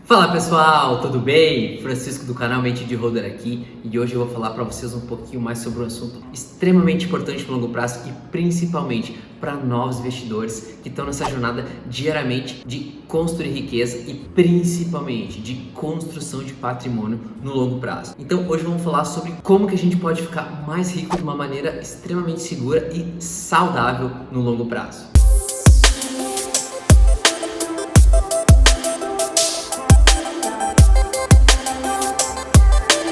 Fala pessoal, tudo bem? Francisco do canal Mente de Holder aqui e hoje eu vou falar para vocês um pouquinho mais sobre um assunto extremamente importante para o longo prazo e principalmente para novos investidores que estão nessa jornada diariamente de construir riqueza e principalmente de construção de patrimônio no longo prazo. Então hoje vamos falar sobre como que a gente pode ficar mais rico de uma maneira extremamente segura e saudável no longo prazo.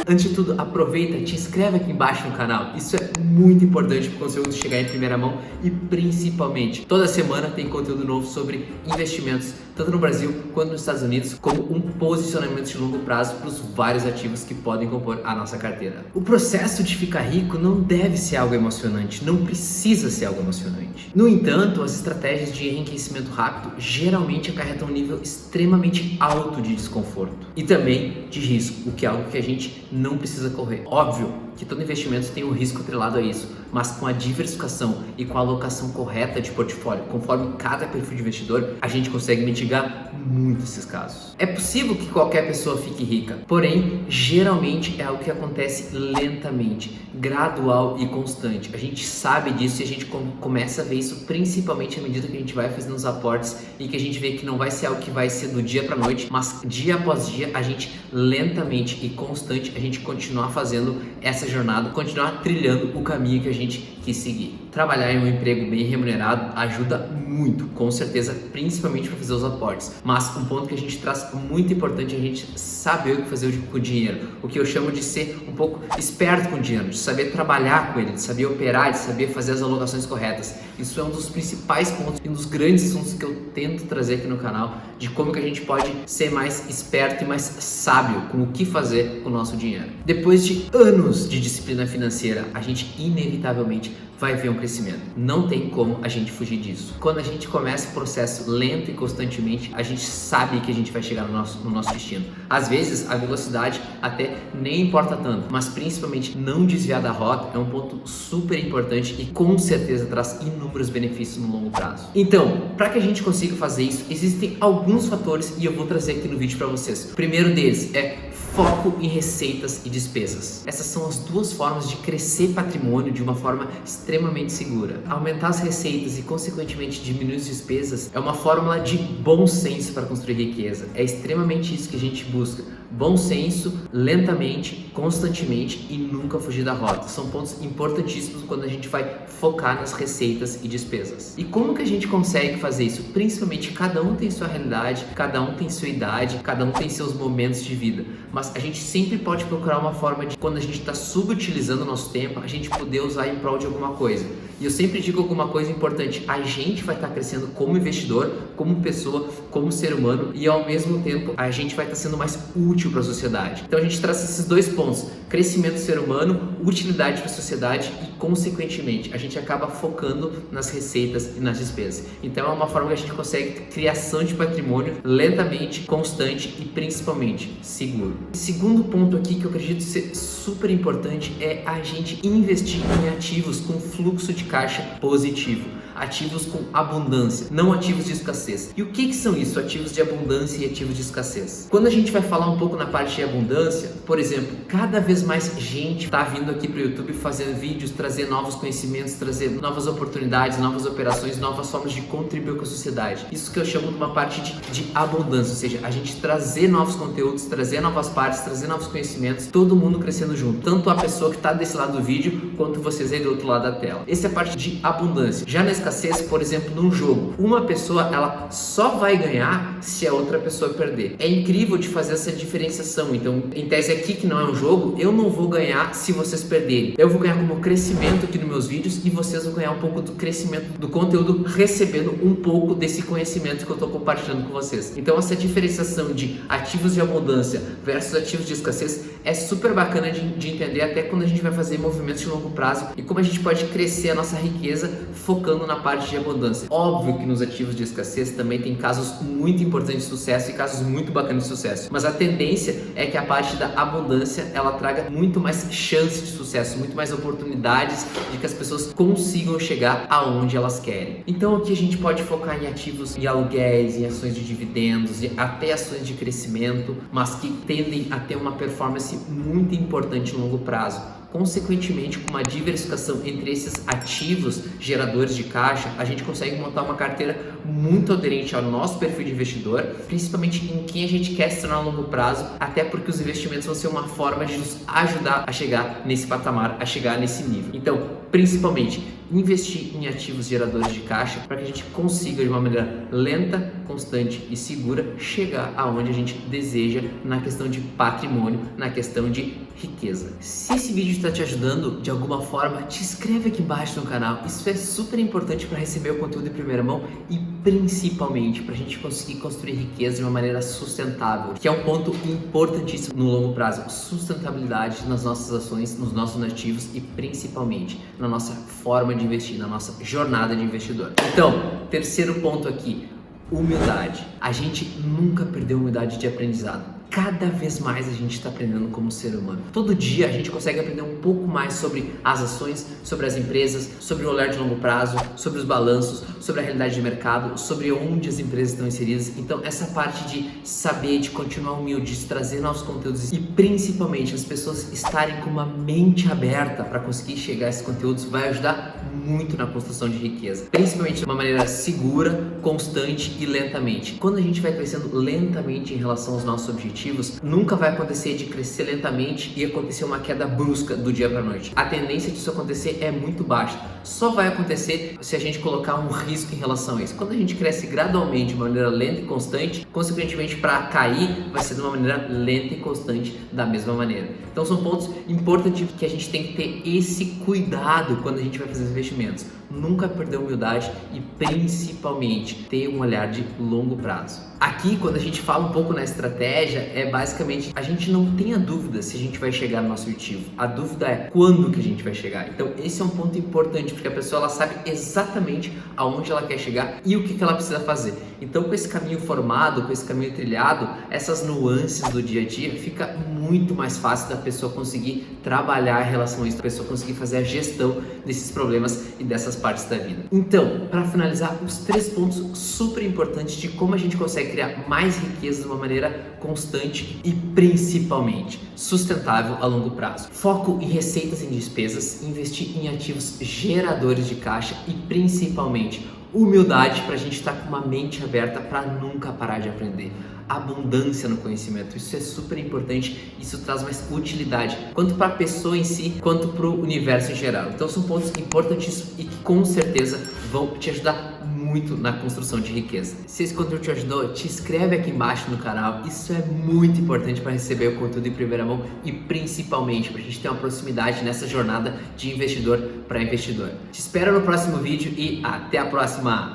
Antes de tudo, aproveita e te inscreve aqui embaixo no canal. Isso é muito importante para o conteúdo chegar em primeira mão e principalmente toda semana tem conteúdo novo sobre investimentos, tanto no Brasil quanto nos Estados Unidos, como um posicionamento de longo prazo para os vários ativos que podem compor a nossa carteira. O processo de ficar rico não deve ser algo emocionante, não precisa ser algo emocionante. No entanto, as estratégias de enriquecimento rápido geralmente acarretam um nível extremamente alto de desconforto e também de risco, o que é algo que a gente não precisa correr. Óbvio que todo investimento tem um risco atrelado a isso, mas com a diversificação e com a alocação correta de portfólio, conforme cada perfil de investidor, a gente consegue mitigar muito esses casos. É possível que qualquer pessoa fique rica, porém, geralmente é algo que acontece lentamente, gradual e constante. A gente sabe disso e a gente começa a ver isso principalmente à medida que a gente vai fazendo os aportes e que a gente vê que não vai ser algo que vai ser do dia para noite, mas dia após dia a gente lentamente e constante a gente continuar fazendo essa jornada, continuar trilhando o caminho que a gente quis seguir. Trabalhar em um emprego bem remunerado ajuda muito, com certeza, principalmente para fazer os aportes. Mas um ponto que a gente traz muito importante é a gente saber o que fazer com o dinheiro. O que eu chamo de ser um pouco esperto com o dinheiro, de saber trabalhar com ele, de saber operar, de saber fazer as alocações corretas. Isso é um dos principais pontos e um dos grandes assuntos que eu tento trazer aqui no canal, de como que a gente pode ser mais esperto e mais sábio com o que fazer com o nosso dinheiro. Depois de anos de disciplina financeira, a gente inevitavelmente vai ver um crescimento. Não tem como a gente fugir disso. Quando a gente começa o processo lento e constantemente, a gente sabe que a gente vai chegar no nosso destino. Às vezes, a velocidade até nem importa tanto, mas principalmente não desviar da rota é um ponto super importante e com certeza traz inúmeros benefícios no longo prazo. Então, para que a gente consiga fazer isso, existem alguns fatores e eu vou trazer aqui no vídeo para vocês. O primeiro deles é foco em receitas e despesas. Essas são as duas formas de crescer patrimônio de uma forma extremamente segura. Aumentar as receitas e, consequentemente, diminuir as despesas é uma fórmula de bom senso para construir riqueza. É extremamente isso que a gente busca. Bom senso, lentamente, constantemente e nunca fugir da rota. São pontos importantíssimos quando a gente vai focar nas receitas e despesas. E como que a gente consegue fazer isso? Principalmente, cada um tem sua realidade, cada um tem sua idade, cada um tem seus momentos de vida. Mas a gente sempre pode procurar uma forma de, quando a gente está subutilizando o nosso tempo, a gente poder usar em prol de alguma coisa. E eu sempre digo alguma coisa importante, a gente vai estar crescendo como investidor, como pessoa, como ser humano e ao mesmo tempo a gente vai estar sendo mais útil para a sociedade. Então a gente traz esses dois pontos, crescimento do ser humano, utilidade para a sociedade e consequentemente a gente acaba focando nas receitas e nas despesas. Então é uma forma que a gente consegue criação de patrimônio lentamente, constante e principalmente seguro. Segundo ponto aqui que eu acredito ser super importante é a gente investir em ativos com fluxo de caixa positivo, ativos com abundância, não ativos de escassez. E o que são isso? Ativos de abundância e ativos de escassez. Quando a gente vai falar um pouco na parte de abundância, por exemplo, cada vez mais gente está vindo aqui para o YouTube fazendo vídeos, trazer novos conhecimentos, trazer novas oportunidades, novas operações, novas formas de contribuir com a sociedade. Isso que eu chamo de uma parte de abundância, ou seja, a gente trazer novos conteúdos, trazer novas partes, trazer novos conhecimentos, todo mundo crescendo junto, tanto a pessoa que está desse lado do vídeo, quanto vocês aí do outro lado da tela. Essa é a parte de abundância. Já na escassez, por exemplo, num jogo, uma pessoa ela só vai ganhar se a outra pessoa perder. É incrível de fazer essa diferenciação. Então, em tese aqui que não é um jogo, eu não vou ganhar se vocês perderem. Eu vou ganhar como crescimento aqui nos meus vídeos e vocês vão ganhar um pouco do crescimento do conteúdo, recebendo um pouco desse conhecimento que eu estou compartilhando com vocês. Então, essa diferenciação de ativos de abundância versus ativos de escassez é super bacana de entender até quando a gente vai fazer movimentos de longo prazo e como a gente pode crescer a nossa riqueza focando na na parte de abundância. Óbvio que nos ativos de escassez também tem casos muito importantes de sucesso e casos muito bacanas de sucesso, mas a tendência é que a parte da abundância ela traga muito mais chance de sucesso, muito mais oportunidades de que as pessoas consigam chegar aonde elas querem. Então aqui a gente pode focar em ativos e aluguéis, em ações de dividendos e até ações de crescimento, mas que tendem a ter uma performance muito importante no longo prazo. Consequentemente, com uma diversificação entre esses ativos geradores de caixa, a gente consegue montar uma carteira muito aderente ao nosso perfil de investidor, principalmente em quem a gente quer se tornar a longo prazo, até porque os investimentos vão ser uma forma de nos ajudar a chegar nesse patamar, a chegar nesse nível. Então, principalmente, investir em ativos geradores de caixa para que a gente consiga, de uma maneira lenta, constante e segura, chegar aonde a gente deseja na questão de patrimônio, na questão de riqueza. Se esse vídeo está te ajudando de alguma forma, te inscreve aqui embaixo no canal. Isso é super importante para receber o conteúdo em primeira mão e principalmente para a gente conseguir construir riqueza de uma maneira sustentável, que é um ponto importantíssimo no longo prazo. Sustentabilidade nas nossas ações, nos nossos ativos e principalmente na nossa forma de investir, na nossa jornada de investidor. Então, terceiro ponto aqui, humildade. A gente nunca perdeu a humildade de aprendizado. Cada vez mais a gente está aprendendo como ser humano. Todo dia a gente consegue aprender um pouco mais sobre as ações, sobre as empresas, sobre o olhar de longo prazo, sobre os balanços, sobre a realidade de mercado, sobre onde as empresas estão inseridas. Então essa parte de saber, de continuar humilde, de trazer novos conteúdos e principalmente as pessoas estarem com uma mente aberta para conseguir chegar a esses conteúdos vai ajudar muito na construção de riqueza. Principalmente de uma maneira segura, constante e lentamente. Quando a gente vai crescendo lentamente em relação aos nossos objetivos, nunca vai acontecer de crescer lentamente e acontecer uma queda brusca do dia para noite. A tendência disso acontecer é muito baixa. Só vai acontecer se a gente colocar um risco em relação a isso. Quando a gente cresce gradualmente de maneira lenta e constante, consequentemente para cair vai ser de uma maneira lenta e constante da mesma maneira. Então são pontos importantes que a gente tem que ter esse cuidado quando a gente vai fazer investimentos. Nunca perder a humildade e principalmente ter um olhar de longo prazo. Aqui, quando a gente fala um pouco na estratégia, é basicamente a gente não tem a dúvida se a gente vai chegar no nosso objetivo. A dúvida é quando que a gente vai chegar. Então esse é um ponto importante, porque a pessoa ela sabe exatamente aonde ela quer chegar e o que ela precisa fazer. Então com esse caminho formado, com esse caminho trilhado, essas nuances do dia a dia fica muito mais fácil da pessoa conseguir trabalhar em relação a isso, da pessoa conseguir fazer a gestão desses problemas e dessas partes da vida. Então, para finalizar, os 3 pontos super importantes de como a gente consegue criar mais riqueza de uma maneira constante e principalmente sustentável a longo prazo. Foco em receitas e despesas, investir em ativos geradores de caixa e principalmente humildade para a gente estar com uma mente aberta para nunca parar de aprender. Abundância no conhecimento, isso é super importante, isso traz mais utilidade, quanto para a pessoa em si, quanto para o universo em geral. Então são pontos importantíssimos e que com certeza vão te ajudar muito na construção de riqueza. Se esse conteúdo te ajudou, te inscreve aqui embaixo no canal, isso é muito importante para receber o conteúdo em primeira mão e principalmente para a gente ter uma proximidade nessa jornada de investidor para investidor. Te espero no próximo vídeo e até a próxima!